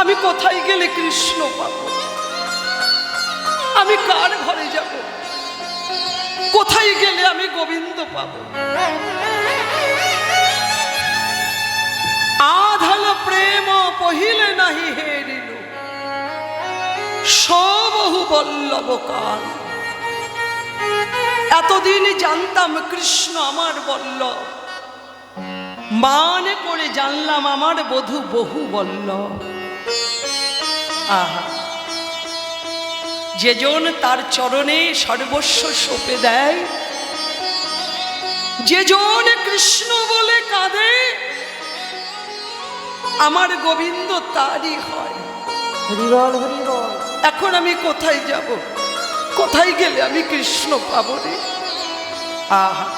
আমি কোথায় গেলে কৃষ্ণ পাব? আমি কার ঘরে যাব? কোথায় গেলে আমি গোবিন্দ পাব? আধল প্রেম পহিলে নাহি হেরিল, সবহু বল্লভ কাল। এতদিন জানতাম কৃষ্ণ আমার বল্লভ, মানে করে জানলাম আমার বধূ বহু বল্লভ। আহা, যেজন তার চরণে সর্বস্ব সঁপে দেয়, যেজন কৃষ্ণ বলে কাঁদে, আমার গোবিন্দ তারই হয়। হরি বল, হরি বল। এখন আমি কোথায় যাব? কোথায় গেলে আমি কৃষ্ণ পাবো রে? আহা,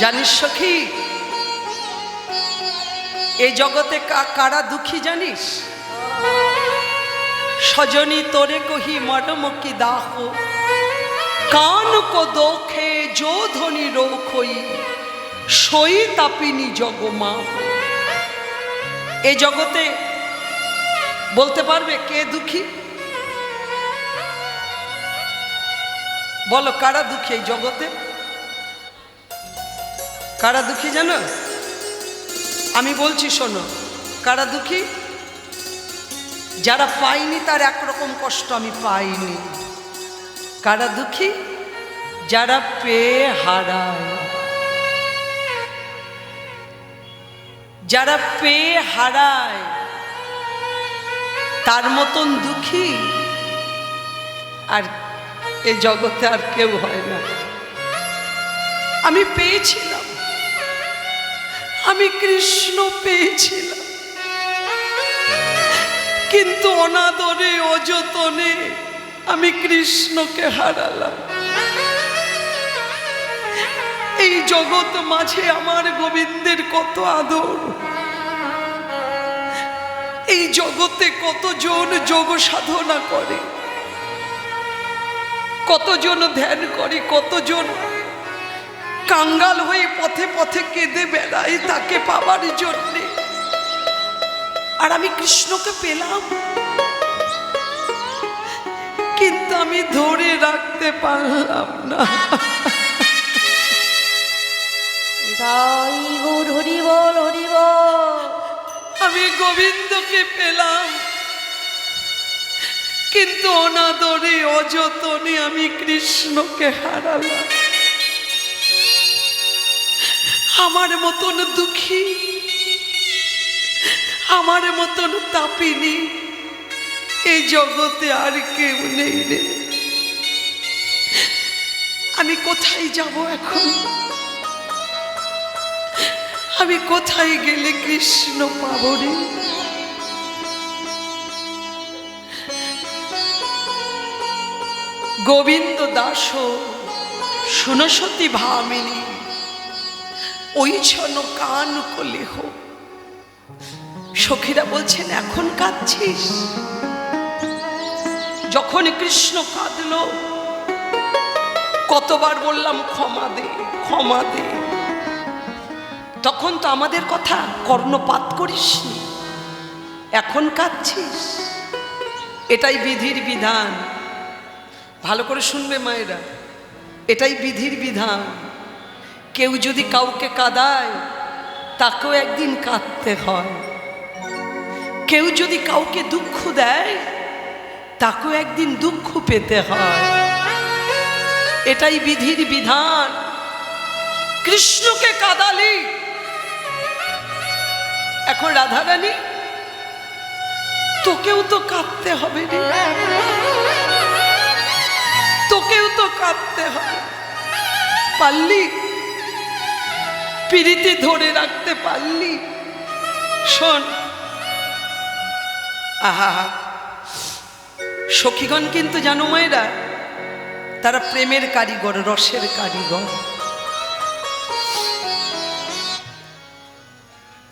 জানিস সখী, এই জগতে কারা দুঃখী জানিস? সজনী তোরে কহি মরম কি দাহ, কান কো দোখে যো ধ্বনি রোখই, সই তাপিনী জগমা। এই জগতে বলতে পারবে কে দুঃখী? বলো, কারা দুঃখী এই জগতে? কারা দুঃখী জানো? আমি বলছি শোনো, কারা দুঃখী? যারা পাইনি তার একরকম কষ্ট আমি পাইনি। কারা দুঃখী? যারা পেয়ে হারায়। যারা পেয়ে হারায় তার মতন দুঃখী আর এই জগতে আর কেউ হয় না। আমি পেয়েছিলাম, আমি কৃষ্ণ পেয়েছিলাম, কিন্তু অনাদরে অযতনে আমি কৃষ্ণকে হারালাম। এই জগৎ মাঝে আমার গোবিন্দের কত আদর। এই জগতে কতজন যোগ সাধনা করে, কতজন ধ্যান করে, কতজন কাঙ্গাল হয়ে পথে পথে কেঁদে বেড়ায় তাকে পাবার জন্যে। আর আমি কৃষ্ণকে পেলাম, কিন্তু আমি ধরে রাখতে পারলাম না। তাই গৌর হরি বল, হরি বল। আমি গোবিন্দকে পেলাম, কিন্তু অনাদরে অযতনে আমি কৃষ্ণকে হারালাম। আমার মতন দুঃখী, আমার মতন তাপিনী এই জগতে আর কেউ নেই রে। আমি কোথায় যাব এখন? আমি কোথায় গেলে কৃষ্ণ পাবো রে? গোবিন্দ দাস শুনসতি ভামিনী, ওই ছন কান কলেহ। সখীরা বলছেন, এখন কাঁদছিস? যখন কৃষ্ণ কাঁদলো, কতবার বললাম ক্ষমা দে, ক্ষমা দে। তখন তো আমাদের কথা কর্ণপাত করিসনি, এখন কাঁদছিস। এটাই বিধির বিধান। ভালো করে শুনবে মায়েরা, এটাই বিধির বিধান। কেউ যদি কাউকে কাঁদায়, তাকেও একদিন কাঁদতে হয়। কেউ যদি কাউকে দুঃখ দেয়, তাকেও একদিন দুঃখ পেতে হয়। এটাই বিধির বিধান। কৃষ্ণকে কাঁদালি, এখন রাধারানী তোকেও তো কাঁদতে হবে রে, তোকেও তো কাঁদতে হবে। পারলি? পিরিতি ধরে রাখতে পারলি? শোন, আহা, সখীগণ কিন্তু জানো মায়েরা, তারা প্রেমের কারিগর, রসের কারিগর।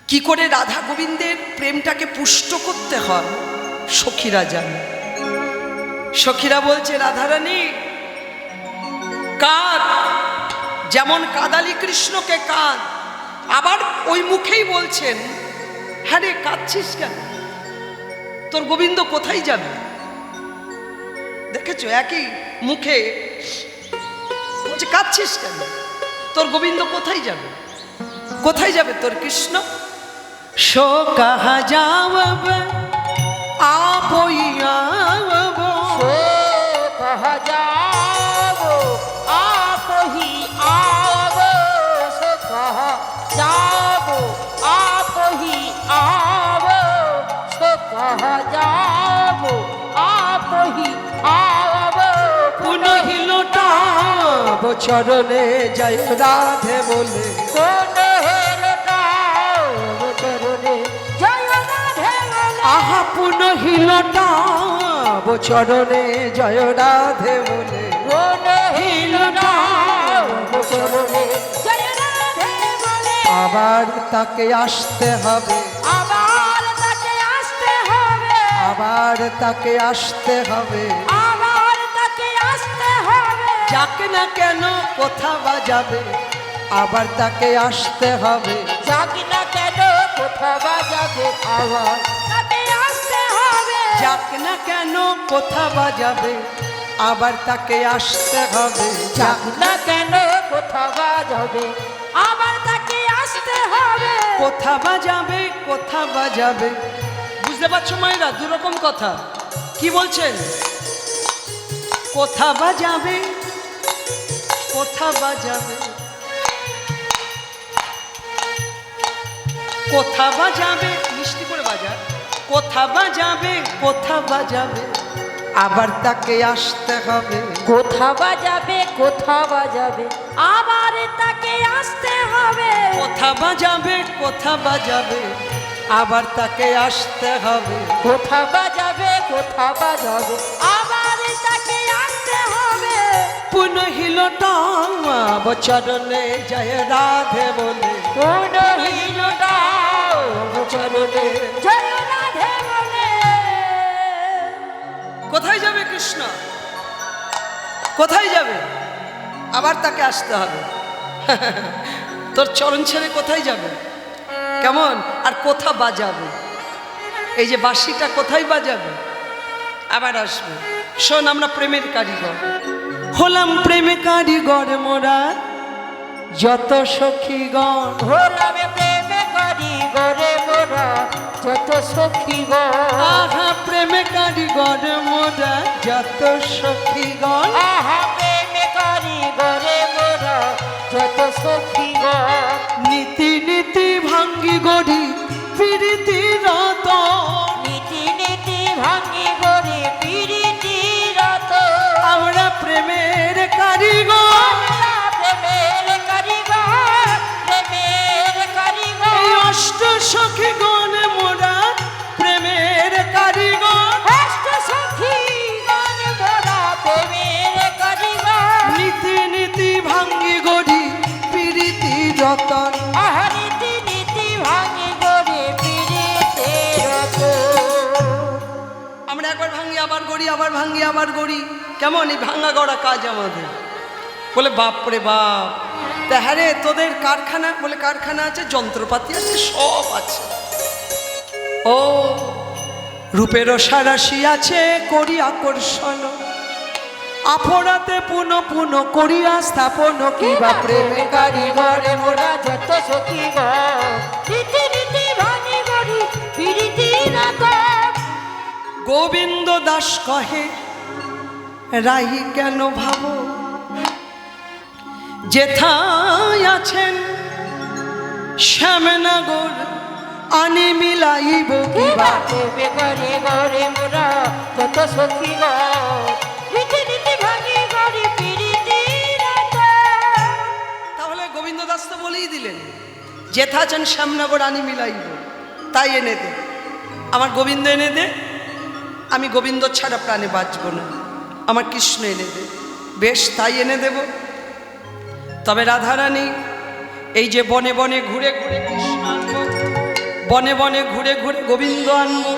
কি করে রাধা গোবিন্দের প্রেমটাকে পুষ্ট করতে হয় সখীরা জানে। সখীরা বলছে, রাধারানী কাঁদ, যেমন কাঁদালি কৃষ্ণকে কাঁদ। আবার ওই মুখেই বলছেন, হ্যাঁ রে কাঁদছিস কেন? তোর গোবিন্দ কোথায় যাবে? দেখেছো একই মুখে বলছে কাঁদছিস কেন? তোর গোবিন্দ কোথায় যাবে? কোথায় যাবে তোর কৃষ্ণ? সো কাহা যাওয়াব आप ही आव सो कहा जाओ आप ही आओ सो कहा जाओ आप ही आओ सो कहा जाओ आप ही आओ पुनः लौटाब चरणे जय राधे बोले आहा पुनः लौटाब चरणे जय राधे बोले আবার তাকে আসতে হবে আবার তাকে আসতে হবে আবার তাকে আসতে হবে আবার তাকে আসতে হবে যাকে না কেন কোথা বাজাবে আবার তাকে আসতে হবে যাকে না কেন কোথা বাজাবে আবার তাকে আসতে হবে যাকে না কেন কোথা বাজাবে আবার তাকে আসতে হবে যাকে না কেন কোথা বাজাবে আবার তাকে আসতে হবে কোথা বাজাবে কোথা বাজাবে বুঝতে পারছো মায়েরা দুরকম কথা কি বলছেন কোথা বাজাবে কোথা বাজাবে কোথা বাজাবে মিষ্টি করে বাজা কোথা বাজাবে কোথা বাজাবে আবার তাকে আসতে হবে কোথা বাজাবে কোথা বাজাবে আবার তাকে আসতে হবে কোথা বাজাবে কোথা বাজাবে আবার তাকে আসতে হবে কোথা বাজাবে কোথা বাজাবে আবার তাকে আসতে হবে পুনঃ লৌটাব চরণে জয় রাধে বলে চরণে জয় রাধে বলে কোথায় যাবে কৃষ্ণ কোথায় যাবে আবার তাকে আসতে হবে তোর চরণ ছেড়ে কোথায় যাবে কেমন আর কোথা বাজাবে এই যে বাঁশিটা কোথায় বাজাবে আবার আসবে শোন আমরা প্রেমের কারিগর হলাম প্রেমে কারিগর মোরা যত সখীগণ হলাম প্রেমে করি গরে মোরা যত সখী গো আহা প্রেমে কারিগর মোরা যত সখীগণ আহা প্রেমে করি গরে মোরা যত সখী গো নীতি নীতি ভাঙ্গি গড়ি প্রীতি রত নীতি নীতি ভাঙি গরি পিরিতি রত আমরা প্রেমের কারিগর প্রেমের কারিগর প্রেমের কারিগর এই অষ্ট সখীগণ মোরা প্রেমের কারিগর অষ্ট সখী গণ মোরা প্রেমের কারিগর নীতি নীতি ভাঙ্গি গড়ি প্রীতি রতন আহা নীতি নীতি ভাঙি গরি পিরিতি রত আমরা একবার ভাঙ্গি আবার গড়ি আবার ভাঙ্গি আবার গড়ি কেমন এই ভাঙ্গা গড়া কাজ আমাদের বলে বাপ রে বাপ তাহারে তোদের কারখানা বলে কারখানা আছে যন্ত্রপাতি আছে সব আছে ও রূপেরও সারাশি আছে করি আকর্ষণ আফরাতে পুন পুন করিয়া স্থাপন কিবা প্রেমে কারিগরে মোরা যত সখী গো নীতি নীতি ভাঙি গরি পিরিতি রত গোবিন্দ দাস কহে রাহি কেন ভাবো যেথায় আছেন শ্যামনগর আনি মিলাইব কিবা প্রেমে করে গরে মোরা যত সখী গো নীতি নীতি ভাঙি গরি পিরিতি রত তাহলে গোবিন্দ দাস তো বলেই দিলেন যেথা আছেন শ্যামনগর আনি মিলাইব তাই এনে দে আমার গোবিন্দ এনে দে আমি গোবিন্দ ছাড়া প্রাণে বাঁচব না আমার কৃষ্ণ এনে দে বেশ তাই এনে দেব তবে রাধারানী এই যে বনে বনে ঘুরে ঘুরে কৃষ্ণ আনবো বনে বনে ঘুরে ঘুরে গোবিন্দ আনবো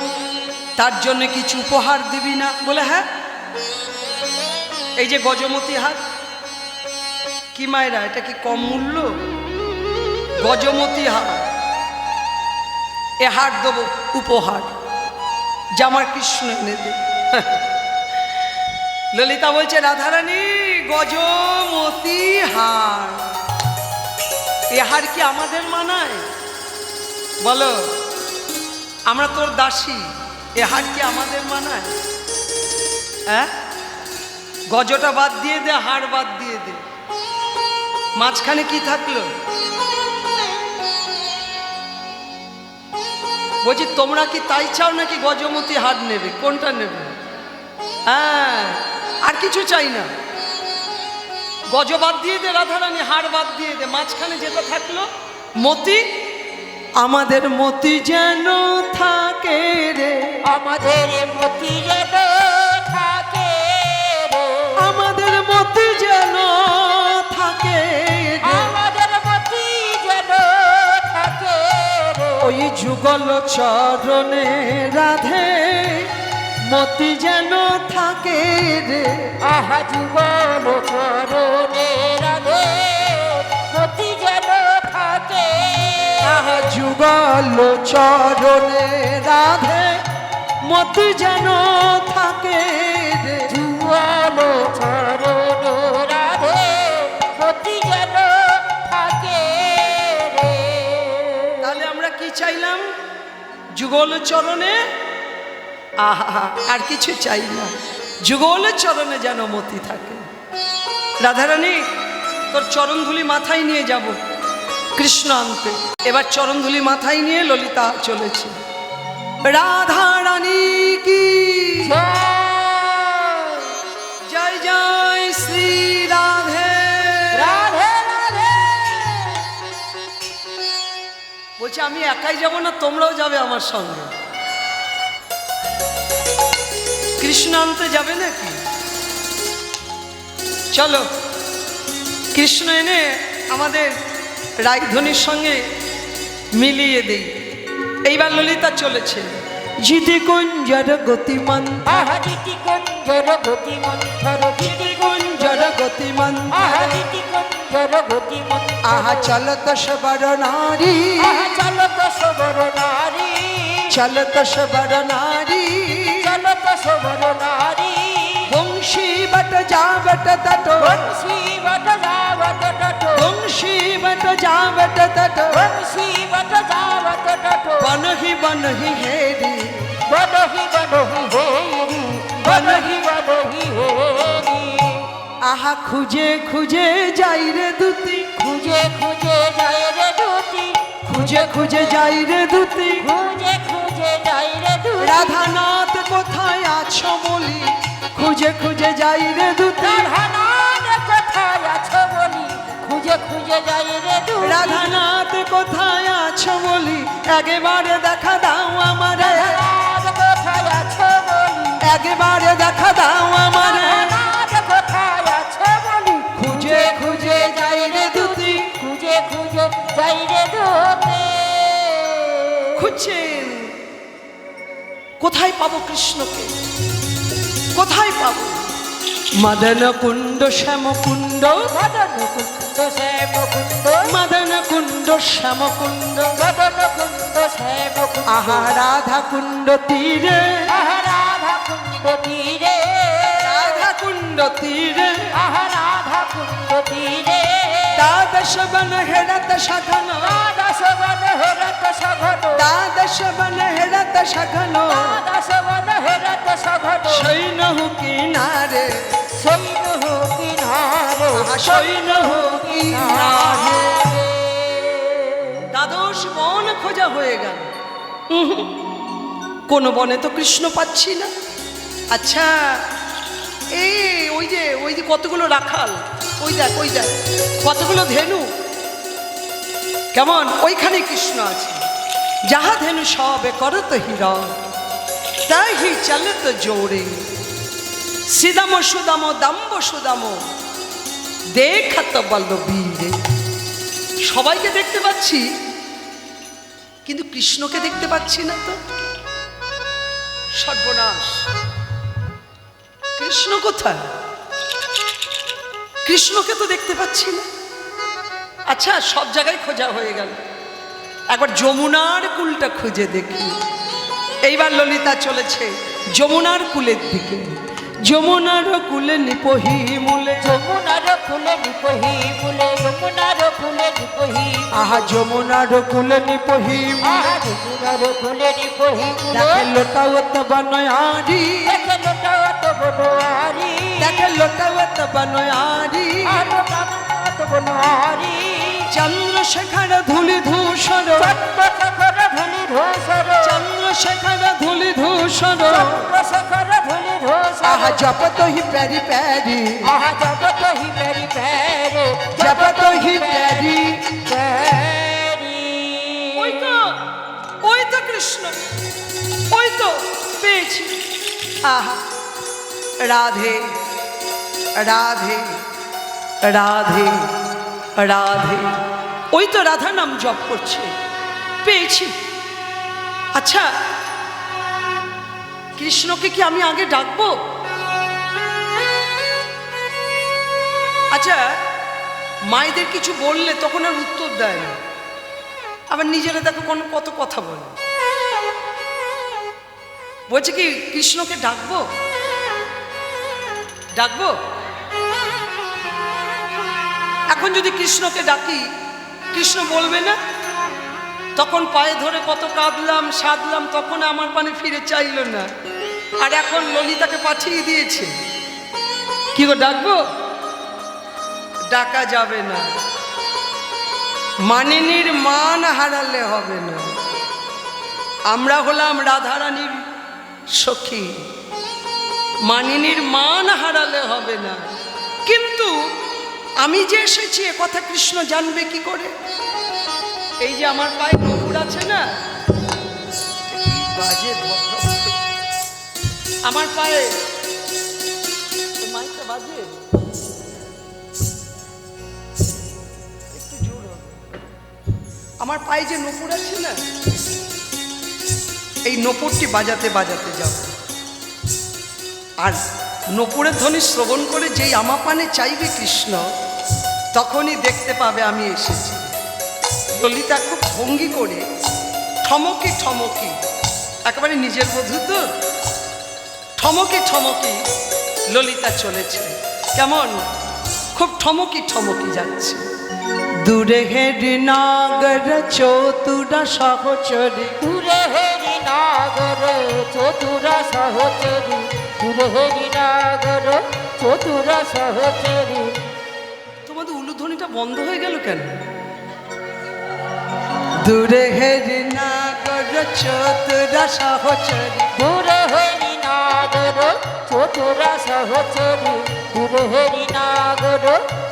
তার জন্য কিছু উপহার দিবি না বলে হ্যাঁ এই যে গজমতি হাত কি মায়েরা এটা কি কম মূল্য গজমতি হার এ হার দেবো উপহার যে আমার কৃষ্ণ এনে দে। ললিতা বলছে রাধারানী গজমতি হার, এ হার কি আমাদের মানায়? বলো, আমরা তোর দাসী, এ হার কি আমাদের মানায়? হ্যাঁ, গজটা বাদ দিয়ে দে, হার বাদ দিয়ে দে, মাঝখানে কি থাকলো? বলছি তোমরা কি তাই চাও নাকি গজমতি হার নেবে? কোনটা নেবে? হ্যাঁ, আর কিছু চাই না, গজ বাদ দিয়ে দে রাধারানী, হার বাদ দিয়ে দে, মাঝখানে যেটা থাকলো মতি। আমাদের মতি যেন থাকে রে, আমাদের মতি যেন থাকে রে, আমাদের মতি যেন থাকে রে, আমাদের মতি যেন থাকে রে, ওই যুগল চরণে রাধে মতি যেন থাকে রে। আহা যুগল চরণে রাধে মতি যেন থাকে, আহা যুগল চরণে রাধে মতি যেন থাকে রে। যুগল চরণ রাধে মতি যেন থাকে রে। তাহলে আমরা কি চাইলাম? যুগল চরণে, আহা আর কিছু চাই না, যুগল চরণে যেন মতি থাকে। রাধারানী তোর চরণধুলি মাথায় নিয়ে যাব কৃষ্ণ আনতে। এবার চরণধুলি মাথায় নিয়ে ললিতা চলেছে। রাধারানী কি জয় জয় শ্রী রাধে রাধে রাধে। বলছে আমি একাই যাব না, তোমরাও যাবে আমার সঙ্গে। কৃষ্ণ আনতে যাবে নাকি? চলো, কৃষ্ণ এনে আমাদের রায়ধ্বনির সঙ্গে মিলিয়ে দেই। এইবার ললিতা চলেছে। জিতি কুঞ্জর গতিমান, আহা দিতি কুঞ্জর গতিমন্থর, দিতি কুঞ্জর গতিমান, আহা দিতি কুঞ্জর গতিমন্থর, আহা চলত সবর নারী, আহা চলত সবর নারী, চলত সবর নারী, চলত সবর নারী, বংশী বট যাবট তট, বংশী বট যাবত তট, বংশী বট যাবট তট, বংশী বট যাবত তট, বনহি বনহি হেরি, বনহি বনহি হেরি, বনহি বনহি হেরি। আহা খুঁজে খুঁজে যাই রে দুতি, খুঁজে খুঁজে যায় রে দুটি, খুঁজে খুঁজে যাই রে দুতি, খুঁজে খুঁজে যায় রে দুটি, রাধানাথ কোথায় আছো বলি, খুঁজে খুঁজে যাই রে দুতি, রাধানাথ কোথায় আছো বলি, খুঁজে খুঁজে যায় রে দুটি, রাধানাথ কোথায় আছো বলি, একেবারে দেখা দাও আমারে, রাধানাথ কোথায় আছো বলি, একেবারে দেখা দাও আমারে, রাধানাথ কোথায় আছো বলি, খুঁজে খুঁজে যাই রে দুতি। খুঁজে খুঁজে যাই রে দুটি। খুঁজছেন কোথায় পাবো কৃষ্ণকে, কোথায় পাবো? মদন কুণ্ড শ্যাম কুণ্ড, মদন কুন্দ শ্যাম কুন্দ, মদন কুণ্ড শ্যাম কুণ্ড, মদন কুন্দ শ্যাম কুন্দ, আহা রাধা কুণ্ড তীরে, আহা রাধা কুন্দ তীরে, রাধা কুণ্ড তীরে, আহা রাধা কুন্দ তীরে, দ্বাদশ বন হেরত সঘন, দ্বাদশ বন হেরত সঘন, দ্বাদশ বন হেরত সঘন, দ্বাদশ বন হেরত সঘন, সৈনহু কিনারে, সৈন্য কিনারে, আহা সৈনহু কিনারে। দ্বাদশ বন খোঁজা হয়ে গেল, কোন বনে তো কৃষ্ণ পাচ্ছি না। আচ্ছা এই ওই যে কতগুলো রাখাল, ওই দেখ কতগুলো ধেনু, কেমন ওইখানে কৃষ্ণ আছে। যাহা ধেনু সবে করত হিরণ, তাহি চলে তো জোরে, সিদাম সুদাম দাম্ব সুদাম দেখাত বল্লবীরে। সবাইকে দেখতে পাচ্ছি কিন্তু কৃষ্ণকে দেখতে পাচ্ছি না তো, সর্বনাশ। কৃষ্ণ কোথায়? কৃষ্ণকে তো দেখতে পাচ্ছি না। আচ্ছা সব জায়গায় খোঁজা হয়ে গেল, একবার যমুনার কূলটা খুঁজে দেখি। এইবার ললিতা চলেছে যমুনার কূলের দিকে। যমুনার কূলে নিপহি মূলে, যমুনার ফুলে নিপহি ফুলে, যমুনার ফুলে নিপহি, আহা যমুনার কূলে নিপহি আহা যমুনার ফুলে নিপহি ফুলে, দেখে লোটাওত বনয়ারি, দেখে লোটাওত বনোয়ারি, দেখে লোটাওত বনয়ারি, আর লোটাওত বনোয়ারি, চন্দ্রশেখর ধুলি ধূসর, চন্দ্রশেখর ধুলি ধূসর, চন্দ্রশেখর ধুলি ধূসর, চন্দ্রশেখর ধুলি ধূসর, আহা জপত হি প্যারি প্যারি, আহা জগত হি প্যারি প্যারে, জপত হি প্যারি। প্যারি। ওই তো কৃষ্ণ, ওই তো পেয়েছি। আহা রাধে রাধে রাধে রাধে, ওই তো রাধা নাম জপ করছে, পেয়েছি। আচ্ছা কৃষ্ণকে কি আমি আগে ডাকবো? আচ্ছা মায়েদের কিছু বললে তখন আর উত্তর দেয় না, আবার নিজেরা দেখো কত কথা বলে। বলছে কি কৃষ্ণকে ডাকবো, ডাকবো? এখন যদি কৃষ্ণকে ডাকি কৃষ্ণ বলবে না? তখন পায়ে ধরে কত কাঁদলাম সাধলাম, তখন আমার পানে ফিরে চাইলো না, আর এখন ললিতাকে পাঠিয়ে দিয়েছে। কি গো ডাকবো? ডাকা যাবে না। মানিনীর মান হারালে হবে না। আমরা হলাম রাধারানীর সখী, মানিনীর মান হারালে হবে না। কিন্তু আমি যে এসেছি এ কথা কৃষ্ণ জানবে কি করে? এই যে আমার পায়ে নপুর আছে না, কি বাজে ধপ, আমার পায়ে মাইকটা বাজে, একটু জোর হবে। আমার পায়ে যে নপুর আছে না, এই নপুরটি বাজাতে বাজাতে যাব, আর নপুরের ধ্বনি শ্রবণ করে যেই আমার পানে চাইবে কৃষ্ণ, তখনই দেখতে পাবে আমি এসেছি। ললিতা খুব ভঙ্গি করে ঠমকি ঠমকি, একেবারে নিজের বধূ তো, ঠমকি ঠমকি ললিতা চলেছে। কেমন খুব ঠমকি ঠমকি যাচ্ছে। দূরে হেরি নাগর চতুরা সহচরী, দূরে হেরি নাগর চতুরা সহচরী, দূরে হেরি নাগর চতুরা সহচরী। তোমাদের উলুধ্বনিটা বন্ধ হয়ে গেল কেন? দূরে হেরি নাগর চতুরা সহচরী, দূরে হেরি নাগর চতুরা সহচরী, দূরে হেরি নাগর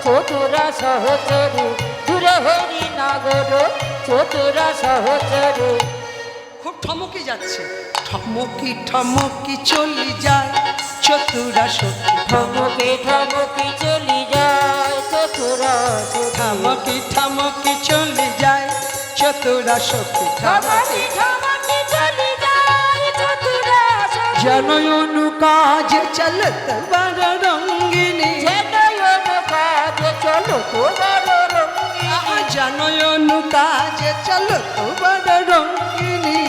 চতুরা সহচরী, দূরে হেরি নাগর চতুরা সহচরী। খুব ঠমকি যাচ্ছে। ঠমকি ঠমকি চলি যায় চতুরা সখী, ঠমকে ঠমকে চলি যায় চতুরা সখী, ঠমকি ঠমকি চলি যায় চতুরা সখী, ঠমকে ঠমকে চলি যায় চতুরা সখী। জনয়নু কাজ চলত বড় রঙ্গিনী, জনয়ন কাজ চলো তোমার রঙ্গিনী, জনয়নু কাজ চলত বড় রঙ্গিনী,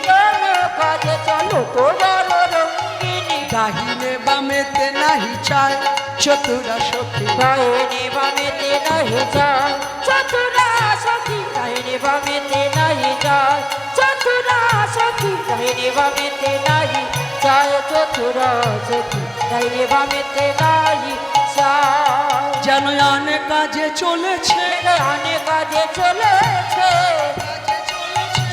জন কাজ চলো তোমার রঙ্গিনী। দাহিনে বামেতে নাহি চায় চতুরা সখী, ডাইনে বামেতে নাহি যায় চতুরা সখী, ডাইনে বামেতে নাহি যায় চতুরা সখী, ডাইনে বামেতে নাহি যায় চতুরা সখী, ডাইনে বামেতে নাহি যায়। জনয়ান কাজে চলেছে, আনে কাজে চলেছে,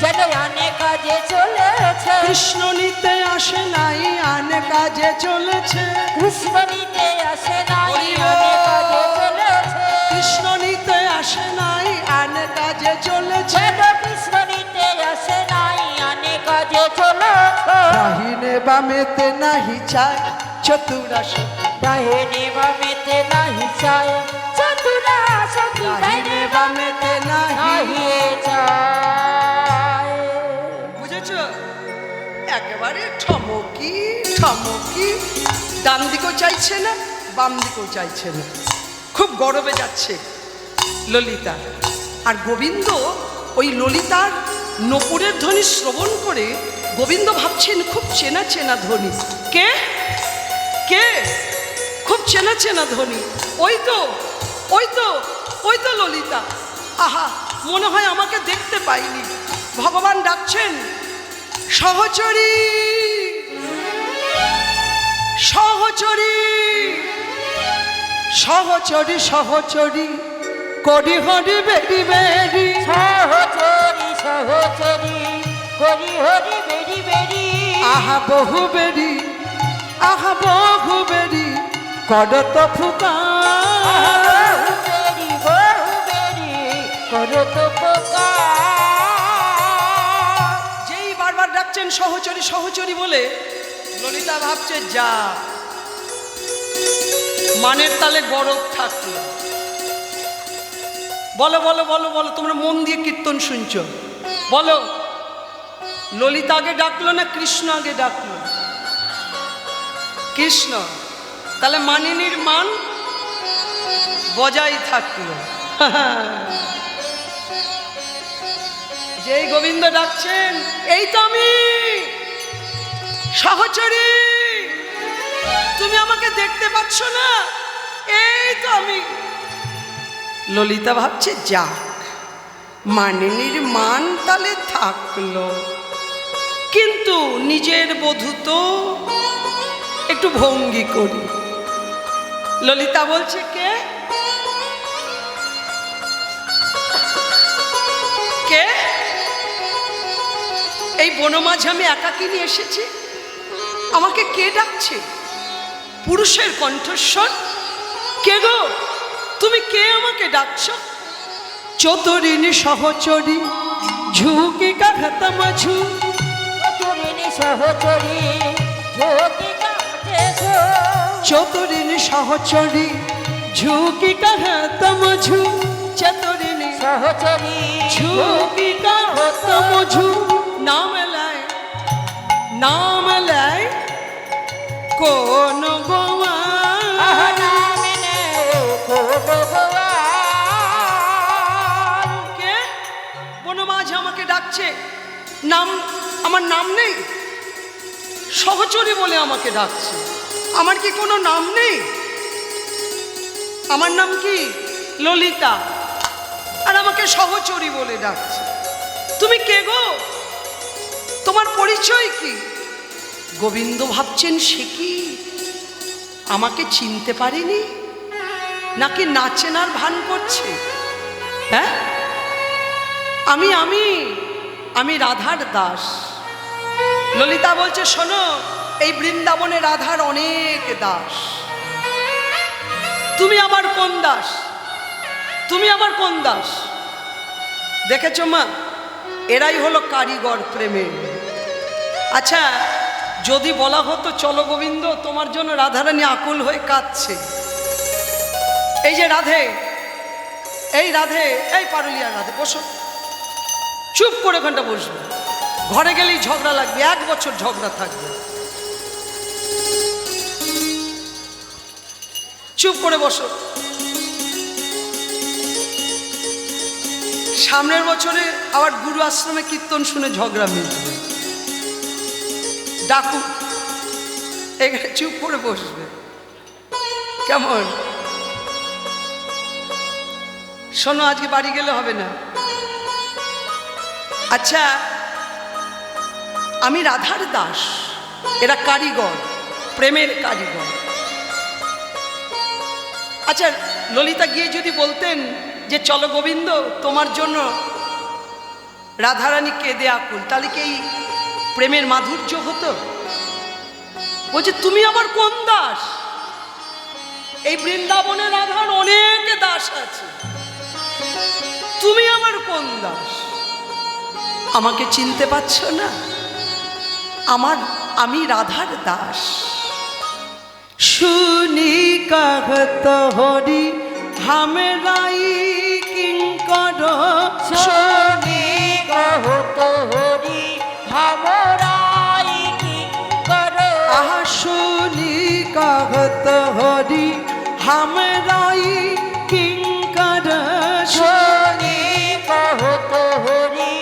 যেন আনে কাজে চলেছে, কৃষ্ণ নিতে আসে নাই আনে কাজে চলেছে, কৃষ্ণ নিতে আসে নাই আনে কাজে চলেছে, কৃষ্ণ নিতে আসে নাই আনে কাজে চলেছে, যেন কৃষ্ণ নিতে আসে নাই আনে কাজে চলেছে। দাহিনে বামেতে নাহি চায় চতুরা সখী, ডাইনে বামেতে নাহি চায় চতুরা সখী, দাহিনে বামেতে নাহি। নাহি চায়। বুঝেছো? একেবারে ঠমকি ঠমকি, ডান দিকেও চাইছে না বাম দিকেও চাইছে না, খুব গরবে যাচ্ছে ললিতা। আর গোবিন্দ ওই ললিতার নপুরের ধ্বনি শ্রবণ করে গোবিন্দ ভাবছেন খুব চেনা চেনা ধ্বনি। কে কে? খুব চেনা চেনা ধ্বনি। ওই তো ওই তো ওই তো ললিতা। আহা, মনে হয় আমাকে দেখতে পাইনি। ভগবান ডাকছেন, সহচরী সহচরী সহচরী সহচরী করি হরি বেরি বেরি। সহচরি সহচরি হরি হরি বেরি বেরি। আহা বহু বেরি, আহা বহু বেরি করত ফুকা। বহু বেরি করত পোকা। যেই বারবার ডাকছেন সহচরী সহচরী বলে, ললিতা ভাবছে যা মানের তালে গরব থাকলো। বলো বলো বলো বলো, তোমরা মন দিয়ে কীর্তন শুনছো, বলো ললিতা আগে ডাকলো না কৃষ্ণ আগে ডাকলো? কৃষ্ণ। তাহলে মানিনীর মান বজায় থাকলো। যেই গোবিন্দ ডাকছেন, এই তো আমি সহচরী, তুমি আমাকে দেখতে পাচ্ছ না? এই তো আমি। ললিতা ভাবছে যাক, মানিনীর মান তালে থাকলো, কিন্তু নিজের বধূ তো একটু ভঙ্গি করি। ললিতা বলছে কে কে? এই বনমাঝে আমি একাকিনী এসেছি, আমাকে কে ডাকছে? পুরুষের কণ্ঠস্বর। কে গো তুমি, কে আমাকে ডাকছ? চতুরিনী সহচরী ঝুঁকি কাঘাতা মাঝু। চতুরিনী সহচরি ঝুঁকি কাঘাতে। চতুরিনী সহচরী ঝুঁকি কাঘাতা মাঝু। চতুরিনী সহচরি ঝুঁকি কাঘাতা মাঝু। নাম এলায় নাম এলায় কোন গোয়া। কে? বনমাঝ আমাকে ডাকছে, নাম আমার নাম নেই? সহচরী বলে আমাকে ডাকছে, আমার কি কোনো নাম নেই? আমার নাম কি? ললিতা, আর আমাকে সহচরী বলে ডাকছে। তুমি কে গো? তোমার পরিচয় কি? গোবিন্দ ভাবছেন সে কি আমাকে চিনতে পারেনি, নাকি না চেনার ভান করছে? হ্যাঁ, আমি আমি আমি রাধার দাস। ললিতা বলছে শোনো, এই বৃন্দাবনে রাধার অনেক দাস। তুমি আমার কোন দাস? তুমি আমার কোন দাস? দেখেছ মা, এরাই হলো কারিগর প্রেমের। আচ্ছা, যদি বলা হতো চলো গোবিন্দ, তোমার জন্য রাধারানী আকুল হয়ে কাঁদছে। এই যে রাধে, এই রাধে, এই পারুলিয়ার রাধে, বসো, চুপ করে ওখানটা বসবে। ঘরে গেলেই ঝগড়া লাগবে, 1 বছর ঝগড়া থাকবে। চুপ করে বসো। সামনের বছরে আবার গুরু আশ্রমে কীর্তন শুনে ঝগড়া মিলবে। ডাকু, এখানে চুপ করে বসবে, কেমন? শোনো, আজকে বাড়ি গেলে হবে না। আচ্ছা, আমি রাধার দাস, এরা কারিগর, প্রেমের কারিগর। আচ্ছা, ললিতা গিয়ে যদি বলতেন যে চলো গোবিন্দ, তোমার জন্য রাধারানী কেঁদে আকুল, তাহলে কি এই প্রেমের মাধুর্য হতো? বলছে তুমি আমার কোন দাস? এই বৃন্দাবনে রাধার অনেক দাস আছে, তুমি আমার কোন দাস? আমাকে চিনতে পারছ না? আমি রাধার দাস। শুনি कहत হরি হামেরাই কিঙ্কর। শুনি कहत হরি হামেরাই কিঙ্কর। আহা, শুনি कहत হরি হামেরাই কিঙ্কর। শুনি कहत হরি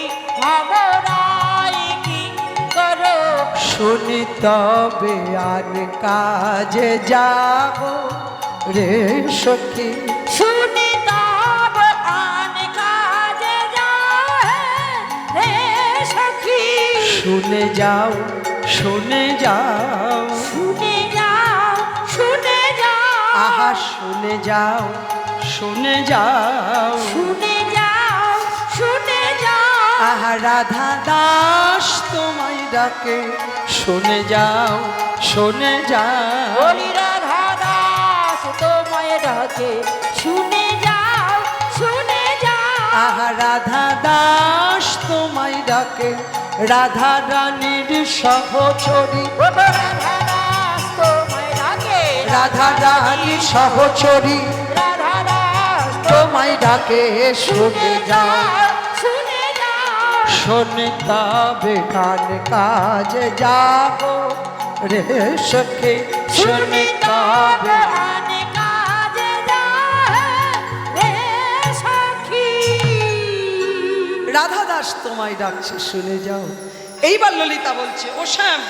হামেরাই কিঙ্কর। তবে আর কাজে যাব রে সখী, শুনি তব আন কাজে যাও রে সখী। শুনে যাও শুনে যাও, শুনে যাও শুনে যাও, আহা শুনে যাও শুনে যাও, শুনে যাও শুনে যাও, আহা রাধা দাস তোমায় ডাকে, শুনে যাও শুনে যাও, বলি রাধা দাস তোমায় ডাকে, শুনে যাও শুনে যাও, আহা রাধা দাস তোমায় ডাকে, রাধা রানীর সহচরী, ও গো রাধা দাস তোমায় ডাকে, রাধা রানীর সহচরী রাধা দাস তোমায় ডাকে, শুনে যাও শুনে যাও, শোনে তবে কান কাজে যাব রে সখী, শুনি তব আন কাজে যাও রে সখী। রাধা দাস তোমায় ডাকছে, শুনে যাও। এইবার ললিতা বলছে, ও শ্যাম,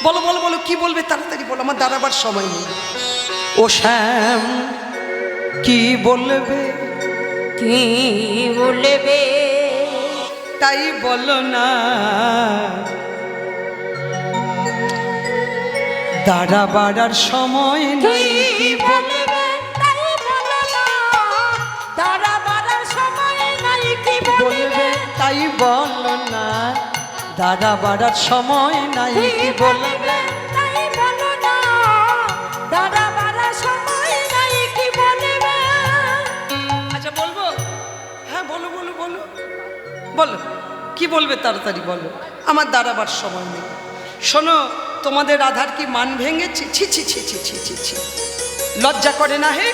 বলো বলো বলো, কি বলবে তাড়াতাড়ি বলো, আমার দাঁড়াবার সময় নেই। ও শ্যাম, কি বলবে কি বলবে তাই বলো না, দাঁড়াবার সময় নেই, কি বলবে তাই বলো না, দাঁড়াবার সময় নাই, কি বলবে তাই বলো না, দাঁড়াবার সময় নাই, কি বলবে তাই বলো না, দাঁড়াবার সময় নাই, কি বলবে। আচ্ছা বলবো, হ্যাঁ বলো বলো বলো বলো, কি বলবে তাড়াতাড়ি বলো, আমার দাঁড়াবার সময় নেই। শোনো, তোমাদের রাধার কি মান ভেঙেছে? ছি ছি ছি ছি ছি ছি ছি, লজ্জা করে না হে?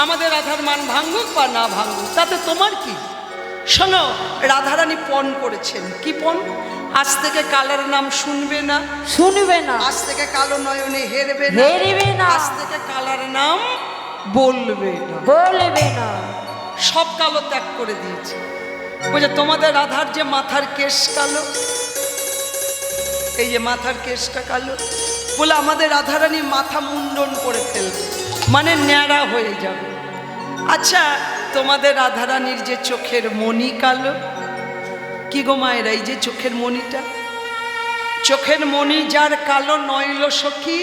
আমাদের রাধার মান ভাঙুক বা না ভাঙুক, তাতে তোমার কি? শোনো, রাধারানী পণ করেছেন। কি পণ? আজ থেকে কালার নাম শুনবে না, শুনবে না, আজ থেকে কালো নয়নে হেরবে না, হেরবে না, আজ থেকে কালার নাম বলবে না, বলবে না, সব কালো ত্যাগ করে দিয়েছে। বুঝে, তোমাদের রাধার যে মাথার কেশ কালো, এই যে মাথার কেশটা কালো, বলে আমাদের রাধারানী মাথা মুন্ডন করে ফেলবে, মানে ন্যাড়া হয়ে যাবে। আচ্ছা, তোমাদের রাধারানীর যে চোখের মণি কালো, কি গো মায়েরা, এই যে চোখের মণিটা, চোখের মণি যার কালো নইল সখী,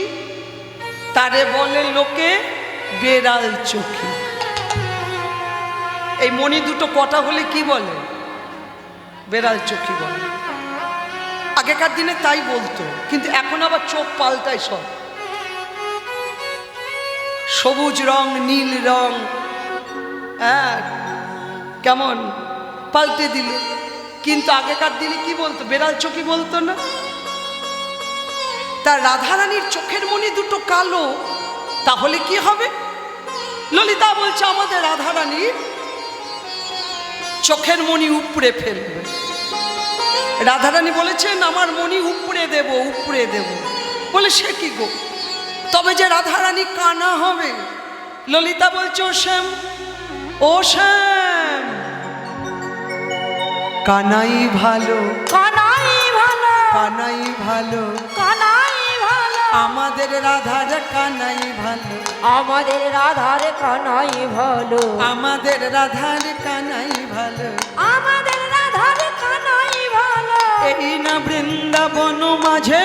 তারে বলে লোকে বেড়াল চোখী। এই মণি দুটো কটা হলে কি বলে? বেড়াল চোখী বলে। আগেকার দিনে তাই বলতো, কিন্তু এখন আবার চোখ পাল্টায় সব, সবুজ রং নীল রং, হ্যাঁ কেমন পাল্টে দিল। কিন্তু আগেকার দিনে কি বলতো? বেড়াল চোখী বলতো না। তা রাধারানীর চোখের মণি দুটো কালো, তাহলে কি হবে? ললিতা বলছে আমাদের রাধারানীর চোখের মণি উপড়ে ফেলবে। রাধারানী বলেছেন আমার মণি উপড়ে দেব, উপড়ে দেব। বলে সে কি গো, তবে যে রাধারানী কানা হবে। ললিতা বলছে ও শ্যাম, ও শ্যাম, কানাই ভালো, কানাই ভালো, কানাই ভালো, কানাই ভালো, আমাদের রাধার কানাই ভালো, আমাদের রাধার কানাই ভালো, আমাদের রাধার কানাই ভালো, আমাদের রাধার কানাই ভালো, এই না বৃন্দাবন মাঝে